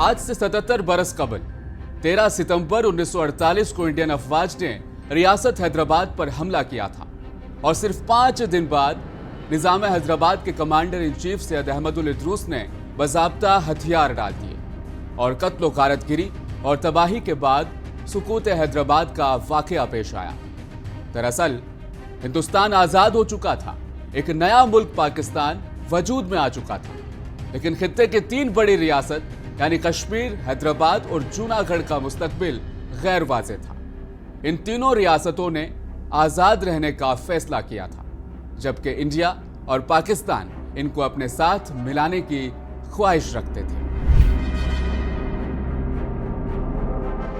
आज से 77 बरस कबल 13 सितंबर 1948 को इंडियन अफवाज ने रियासत हैदराबाद पर हमला किया था और सिर्फ 5 दिन बाद निजाम हैदराबाद के commander in chief Syed Ahmadul इदरूस ने बाज़ाब्ता हथियार डाल दिए और कत्ल गारतगिरी और तबाही के बाद सुकूत हैदराबाद का वाकया पेश आया। दरअसल हिंदुस्तान आज़ाद हो चुका था, एक नया मुल्क पाकिस्तान वजूद में आ चुका था, लेकिन खित्ते की 3 बड़ी रियासत यानी कश्मीर, हैदराबाद और जूनागढ़ का मुस्तकबिल गैर वाज़ेह था। इन तीनों रियासतों ने आज़ाद रहने का फैसला किया था, जबकि इंडिया और पाकिस्तान इनको अपने साथ मिलाने की ख्वाहिश रखते थे।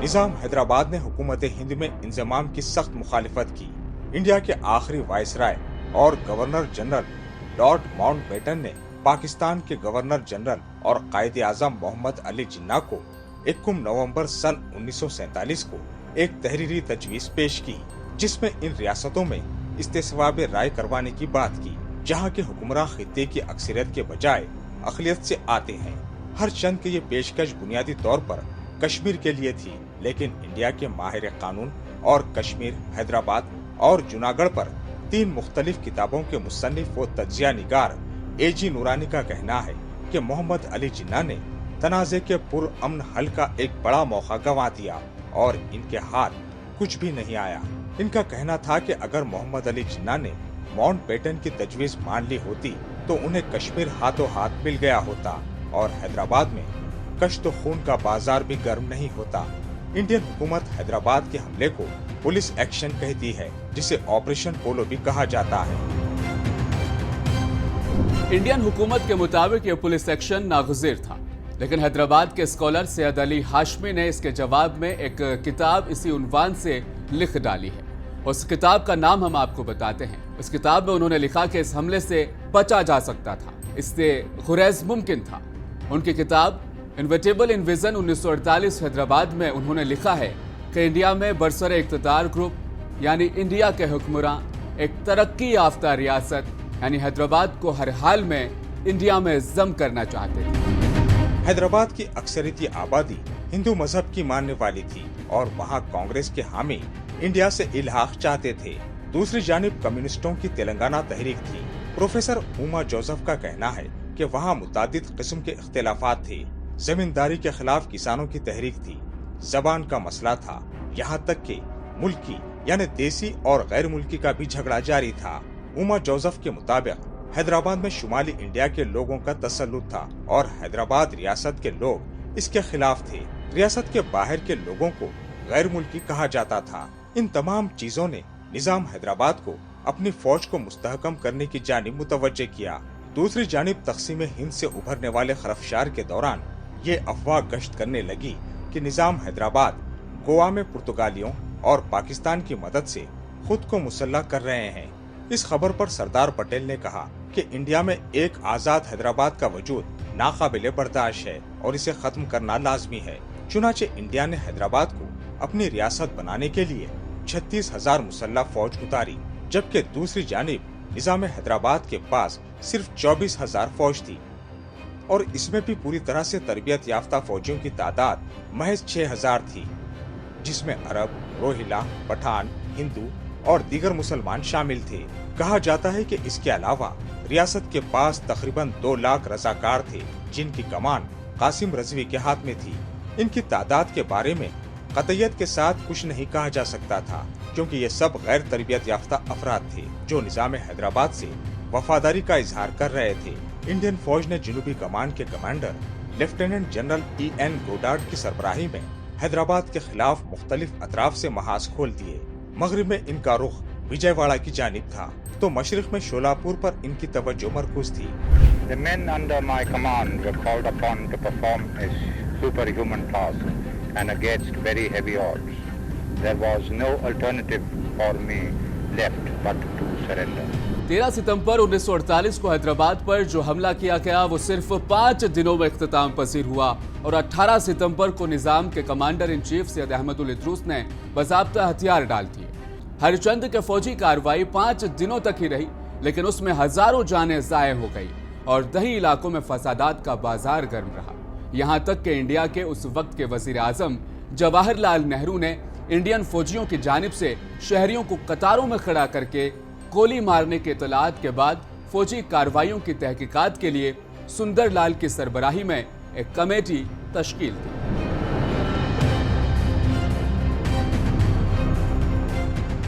निजाम हैदराबाद ने हुकूमत हिंद में इंजमाम की सख्त मुखालिफत की। इंडिया के आखिरी वाइसराय और गवर्नर जनरल लॉर्ड माउंटबेटन ने पाकिस्तान के गवर्नर जनरल और कायदे आजम मोहम्मद अली जिन्ना को 21 नवंबर सन 1947 को एक तहरीरी तजवीज़ पेश की, जिसमें इन रियासतों में इस्तेसवाब राय करवाने की बात की, जहां के हुक्मरान खित्ते की अक्सरियत के बजाय अक़लियत से आते हैं। हर चंद की ये पेशकश बुनियादी तौर पर कश्मीर के लिए थी, लेकिन इंडिया के माहिर कानून और कश्मीर, हैदराबाद और जूनागढ़ पर 3 मुख्तलिफ किताबों के मुसन्निफ व तज्जिया निगार एजी नूरानी का कहना है कि मोहम्मद अली जिन्ना ने तनाज़े के पुरअमन हल का एक बड़ा मौका गंवा दिया और इनके हाथ कुछ भी नहीं आया। इनका कहना था कि अगर मोहम्मद अली जिन्ना ने माउंटबेटन की तजवीज़ मान ली होती तो उन्हें कश्मीर हाथों हाथ मिल गया होता और हैदराबाद में कश्त खून का बाजार भी गर्म नहीं होता। इंडियन हुकूमत हैदराबाद के हमले को पुलिस एक्शन कहती है, जिसे ऑपरेशन पोलो भी कहा जाता है। इंडियन हुकूमत के मुताबिक यह पुलिस एक्शन नागुज़िर था, लेकिन हैदराबाद के स्कॉलर सैयद अली हाशमी ने इसके जवाब में एक किताब इसी उन्वान से लिख डाली है। उस किताब का नाम हम आपको बताते हैं। उस किताब में उन्होंने लिखा कि इस हमले से बचा जा सकता था, इससे गुरेज मुमकिन था। उनकी किताब इन्वेटेबल इनविजन 1948 हैदराबाद में उन्होंने लिखा है कि इंडिया में बरसरे इक़्तिदार ग्रुप यानी इंडिया के हुक्मरान एक तरक्की याफ्ता रियासत यानी हैदराबाद को हर हाल में इंडिया में जम करना चाहते थे। हैदराबाद की अक्सरियती आबादी हिंदू मजहब की मानने वाली थी और वहाँ कांग्रेस के हामी इंडिया से इल्हाक चाहते थे। दूसरी जानिब कम्युनिस्टों की तेलंगाना तहरीक थी। प्रोफेसर उमा जोसेफ का कहना है कि वहाँ मुतादिद किस्म के इख्तिलाफात थे। जमींदारी के खिलाफ किसानों की तहरीक थी, जबान का मसला था, यहाँ तक कि मुल्की यानी देसी और गैर मुल्की का भी झगड़ा जारी था। उमा जोसेफ के मुताबिक हैदराबाद में शुमाली इंडिया के लोगों का तसल्लुत था और हैदराबाद रियासत के लोग इसके खिलाफ थे। रियासत के बाहर के लोगों को गैर मुल्की कहा जाता था। इन तमाम चीजों ने निजाम हैदराबाद को अपनी फौज को मुस्तहकम करने की जानिब मुतवज्जे किया। दूसरी जानिब तक़सीम हिंद से उभरने वाले खरफशार के दौरान ये अफवाह गश्त करने लगी कि निजाम हैदराबाद गोवा में पुर्तगालियों और पाकिस्तान की मदद से खुद को मुसल्लह कर रहे हैं। इस खबर पर सरदार पटेल ने कहा कि इंडिया में एक आज़ाद हैदराबाद का वजूद नाकाबिले बर्दाश्त है और इसे खत्म करना लाजमी है। चुनाचे इंडिया ने हैदराबाद को अपनी रियासत बनाने के लिए 36,000 मुसल्लह फौज उतारी, जबकि दूसरी जानिब निजाम हैदराबाद के पास सिर्फ 24,000 फौज थी और इसमें भी पूरी तरह से तरबियत याफ्ता फौजियों की तादाद महज 6,000 थी, जिसमें अरब, रोहिला, पठान, हिंदू और दीगर मुसलमान शामिल थे। कहा जाता है कि इसके अलावा रियासत के पास तकरीबन 2 लाख रजाकार थे, जिनकी कमान कासिम रजवी के हाथ में थी। इनकी तादाद के बारे में कतईयत के साथ कुछ नहीं कहा जा सकता था, क्योंकि ये सब गैर तरबियत याफ्ता अफराद थे जो निजाम हैदराबाद से वफादारी का इजहार कर रहे थे। इंडियन फौज ने जनूबी कमान के commander lieutenant general E.N. Goddard की सरबराही में हैदराबाद के खिलाफ मुख्तलिफ अतराफ से महाज खोल दिए। मगरिब में इनका रुख विजयवाड़ा की जानिब था, तो मशरिक में शोलापुर पर इनकी तवज्जो मरकूज थी। The men under my command were called upon to perform a superhuman task and against very heavy odds. There was no alternative for me left but to surrender. 13 सितंबर 1948 को हैदराबाद पर जो हमला किया गया वो सिर्फ 5 दिनों में इख्तिताम पसीर हुआ और 18 सितंबर को निजाम के commander in chief Syed Ahmadul इदरूस ने बाज़ाब्ता हथियार डाल दिए। हरचंद के फौजी कार्रवाई 5 दिनों तक ही रही, लेकिन उसमें हजारों जानें ज़ाये हो गई और दही इलाकों में फसादात का बाजार गर्म रहा। यहाँ तक कि इंडिया के उस वक्त के वजीर आजम जवाहरलाल नेहरू ने इंडियन फौजियों की जानिब से शहरियों को कतारों में खड़ा करके गोली मारने के इत्तलात के बाद फौजी कार्रवाइयों की तहकीकात के लिए सुंदरलाल की सरबराही में एक कमेटी तश्कील दी।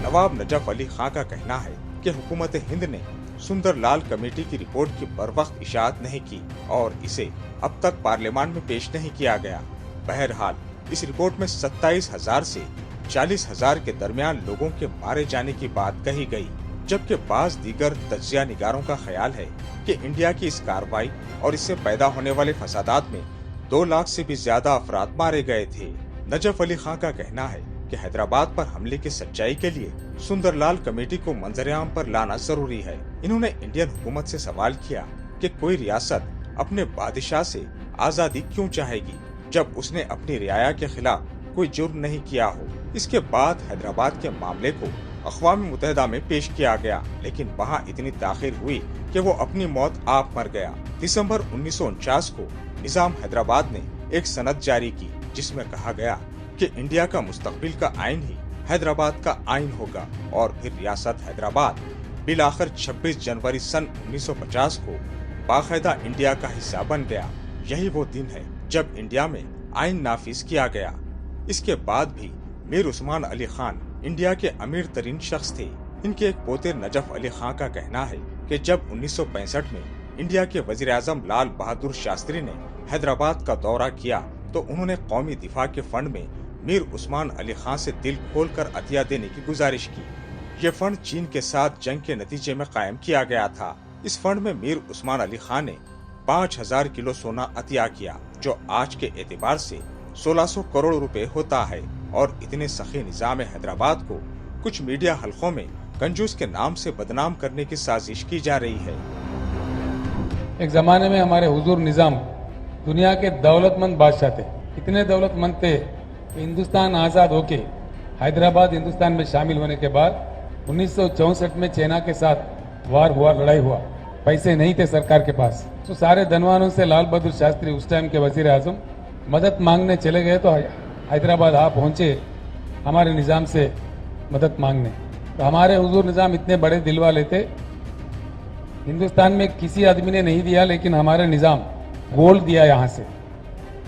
नवाब नजफ अली खां का कहना है कि हुकूमत हिंद ने सुंदरलाल कमेटी की रिपोर्ट की बरवक्त इशाअत नहीं की और इसे अब तक पार्लियामान में पेश नहीं किया गया। बहरहाल इस रिपोर्ट में 27,000 से 40,000 के दरमियान लोगों के मारे जाने की बात कही गई, जबकि बाज दीगर तज्जिया निगारों का ख्याल है कि इंडिया की इस कार्रवाई और इससे पैदा होने वाले फसादात में 2 लाख से भी ज्यादा अफराद मारे गए थे। नजफ अली खां का कहना है कि हैदराबाद पर हमले की सच्चाई के लिए सुंदरलाल कमेटी को मंजर-ए-आम पर लाना जरूरी है। इन्होंने इंडियन हुकूमत से सवाल किया कि कोई रियासत अपने बादशाह से आजादी क्यों चाहेगी जब उसने अपनी रियाया के खिलाफ कोई जुर्म नहीं किया हो। इसके बाद हैदराबाद के मामले को अक़वाम मुत्तहिदा में पेश किया गया, लेकिन वहाँ इतनी ताख़ीर हुई कि वो अपनी मौत आप मर गया। दिसंबर 1949 को निज़ाम हैदराबाद ने एक सनद जारी की जिसमें कहा गया कि इंडिया का मुस्तकबिल का आइन ही हैदराबाद का आइन होगा और फिर रियासत हैदराबाद बिलाखिर 26 जनवरी सन 1950 को बाकायदा इंडिया का हिस्सा बन गया। यही वो दिन है जब इंडिया में आइन नाफिज किया गया। इसके बाद भी मीर उस्मान अली खान इंडिया के अमीर तरीन शख्स थे। इनके एक पोते नजफ अली खां का कहना है कि जब 1965 में इंडिया के वजीर आजम लाल बहादुर शास्त्री ने हैदराबाद का दौरा किया तो उन्होंने कौमी दिफा के फंड में मीर उस्मान अली खां से दिल खोलकर अतिया देने की गुजारिश की। ये फंड चीन के साथ जंग के नतीजे में कायम किया गया था। इस फंड में मीर उस्मान अली खां ने 5,000 किलो सोना अतिया किया, जो आज के एतबार से 1600 करोड़ रुपए होता है। और इतने सखी निजाम हैदराबाद को कुछ मीडिया हलकों में कंजूस के नाम से बदनाम करने की साजिश की जा रही है। एक जमाने में हमारे हुजूर निजाम दुनिया के दौलतमंद बादशाह थे। इतने दौलतमंद थे कि हिंदुस्तान आज़ाद होके हैदराबाद हिंदुस्तान में शामिल होने के बाद 1964 में चाइना के साथ वार हुआ, लड़ाई हुआ। पैसे नहीं थे सरकार के पास, तो सारे धनवानों से लाल बहादुर शास्त्री उस टाइम के वजीर आजम मदद मांगने चले गए तो हैदराबाद आप पहुंचे हमारे निज़ाम से मदद मांगने। तो हमारे हुजूर निज़ाम इतने बड़े दिल वाले थे, हिंदुस्तान में किसी आदमी ने नहीं दिया, लेकिन हमारे निज़ाम गोल्ड दिया यहाँ से,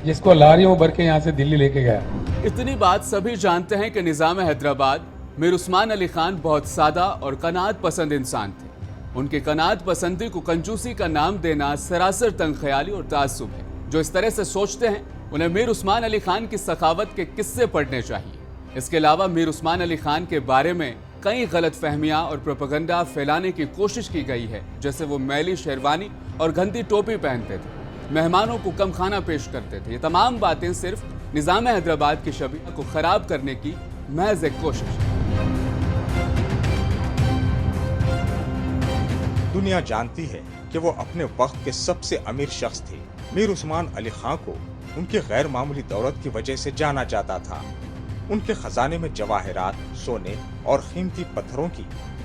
जिसको लारियों भर के यहाँ से दिल्ली लेके गया। इतनी बात सभी जानते हैं कि निज़ाम हैदराबाद मीर उस्मान अली खान बहुत सादा और कनात पसंद इंसान थे। उनकी कनात पसंदी को कंजूसी का नाम देना सरासर तंगख्याली और ताज्जुब है। जो इस तरह से सोचते हैं उन्हें मीर उस्मान अली खान की सखावत के किस्से पढ़ने चाहिए। इसके अलावा मीर उस्मान अली खान के बारे में कई गलत फहमियाँ और प्रोपेगेंडा फैलाने की कोशिश की गई है, जैसे वो मैली शेरवानी और गंदी टोपी पहनते थे, मेहमानों को कम खाना पेश करते थे। ये तमाम बातें सिर्फ निज़ाम हैदराबाद की शबीह को खराब करने की महज एक कोशिश है। दुनिया जानती है कि वो अपने वक्त के सबसे अमीर शख्स थे। मीर उस्मान अली खां को उनकी गैर मामूली दौलत की वजह से जाना जाता था। उनके खजाने में जवाहरात, सोने और कीमती पत्थरों की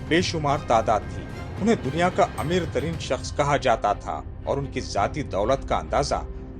बेशुमार तादाद थी। उन्हें दुनिया का अमीर तरीन शख्स कहा जाता था और उनकी जाती दौलत का अंदाजा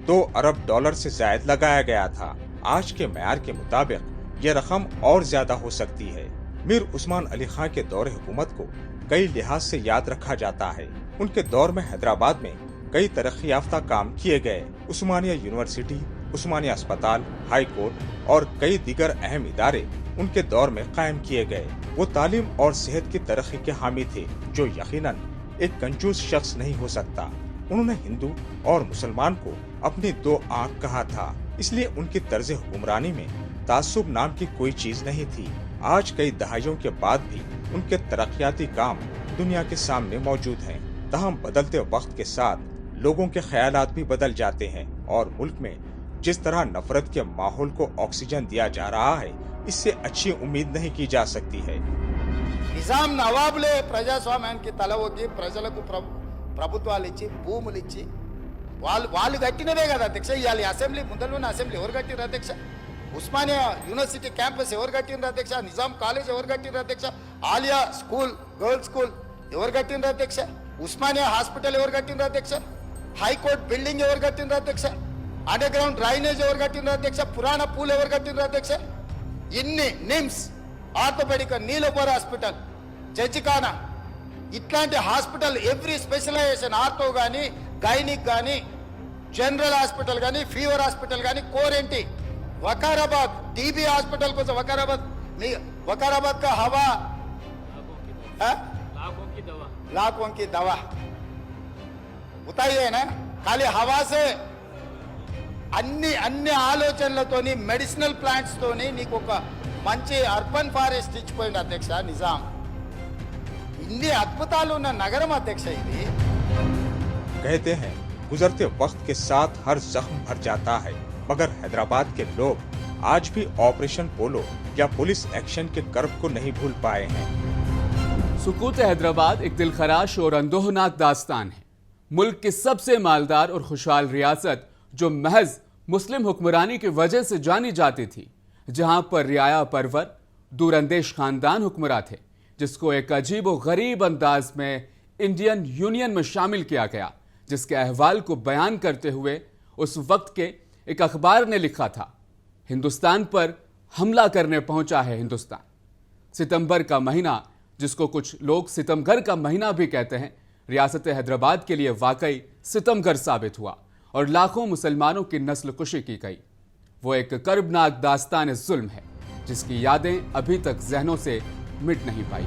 2 अरब डॉलर से जायद लगाया गया था। आज के मैयार के मुताबिक ये रकम और ज्यादा हो सकती है। मीर उस्मान अली खां के दौर हुकूमत को कई लिहाज से याद रखा जाता है। उनके दौर में हैदराबाद में कई तरक्की याफ्ता काम किए गए। उस्मानिया यूनिवर्सिटी, उस्मानिया अस्पताल, हाई कोर्ट और कई दीगर अहम इदारे उनके दौर में कायम किए गए। वो तालीम और सेहत की तरक्की के हामी थे, जो यकीनन एक कंजूस शख्स नहीं हो सकता। उन्होंने हिंदू और मुसलमान को अपनी 2 आंख कहा था, इसलिए उनकी तर्ज हुक्मरानी में तासुब नाम की कोई चीज नहीं थी। आज कई दहाइयों के बाद भी उनके तरक्याती काम दुनिया के सामने मौजूद हैं। तहम बदलते वक्त के साथ लोगों के ख्यालात भी बदल जाते हैं और मुल्क में जिस तरह नफरत के माहौल को ऑक्सीजन दिया जा रहा है, इससे अच्छी उम्मीद नहीं की जा सकती है। నిజాం నవాబులే ప్రజాస్వామ్యానికి తల ఒగ్గి ప్రజలకు ప్రభుత్వాలు ఇచ్చి భూములు ఇచ్చి వాళ్ళు కట్టినవే కదా అధ్యక్ష. ఇవాళ అసెంబ్లీ ముందరలోనే అసెంబ్లీ ఎవరు కట్టినారు అధ్యక్ష? ఉస్మానియా యూనివర్సిటీ క్యాంపస్ ఎవరు కట్టినారు అధ్యక్ష? నిజాం కాలేజ్ ఎవరు కట్టినారు అధ్యక్ష? ఆలియా స్కూల్, గర్ల్స్ స్కూల్ ఎవరు కట్టినారు అధ్యక్ష? ఉస్మానియా హాస్పిటల్ ఎవరు కట్టినారు అధ్యక్ష? హైకోర్టు బిల్డింగ్ ఎవరు కట్టినారు అధ్యక్ష? అండర్ గ్రౌండ్ డ్రైనేజ్ ఎవరు కట్టినారు అధ్యక్ష? పురాణ పూల్ ఎవరు కట్టినారు అధ్యక్ష? ఇన్ని నిమ్స్, ఆర్థోపెడిక్, నీలోపర్ హాస్పిటల్, జడ్జిఖానా, ఇట్లాంటి హాస్పిటల్ ఎవ్రీ స్పెషలైజేషన్, ఆర్థో కానీ, గైనిక్ కానీ, జనరల్ హాస్పిటల్ కానీ, ఫీవర్ హాస్పిటల్ కానీ, కోరెంటి, వకారాబాద్ టీబీ హాస్పిటల్ కోసం वकाराबाद का हवा, लाखों की दवा बताइए ना, खाली हवा से అన్ని ఆలోచనలతోని, మెడిసినల్ ప్లాంట్స్ తోని నీకు ఒక మంచి అర్బన్ ఫారెస్ట్ ఇచ్చిపోయింది అధ్యక్ష నిజాం. ఇన్ని అద్భుతాలు ఉన్న నగరం అధ్యక్ష ఇది. कहते हैं गुजरते वक्त के साथ हर जख्म भर जाता है, मगर हैदराबाद के लोग आज भी ऑपरेशन पोलो या पुलिस एक्शन के कर्व को नहीं भूल पाए हैं. सुकूत हैदराबाद एक दिलखराश और अंदोहनाक दास्तान है. मुल्क की सबसे मालदार और खुशहाल रियासत जो महज मुस्लिम हुक्मरानी की वजह से जानी जाती थी, जहां पर रियाया परवर दूरंदेश खानदान हुक्मरां थे, जिसको एक अजीब व गरीब अंदाज में इंडियन यूनियन में शामिल किया गया, जिसके अहवाल को बयान करते हुए उस वक्त के एक अखबार ने लिखा था, हिंदुस्तान पर हमला करने पहुंचा है हिंदुस्तान. सितंबर का महीना, जिसको कुछ लोग सितमगर का महीना भी कहते हैं, रियासत हैदराबाद के लिए वाकई सितमगर साबित हुआ और लाखों मुसलमानों की नस्ल कुशी की गई. वो एक कर्बनाक दास्तान जुल्म है जिसकी यादें अभी तक जहनों से मिट नहीं पाई.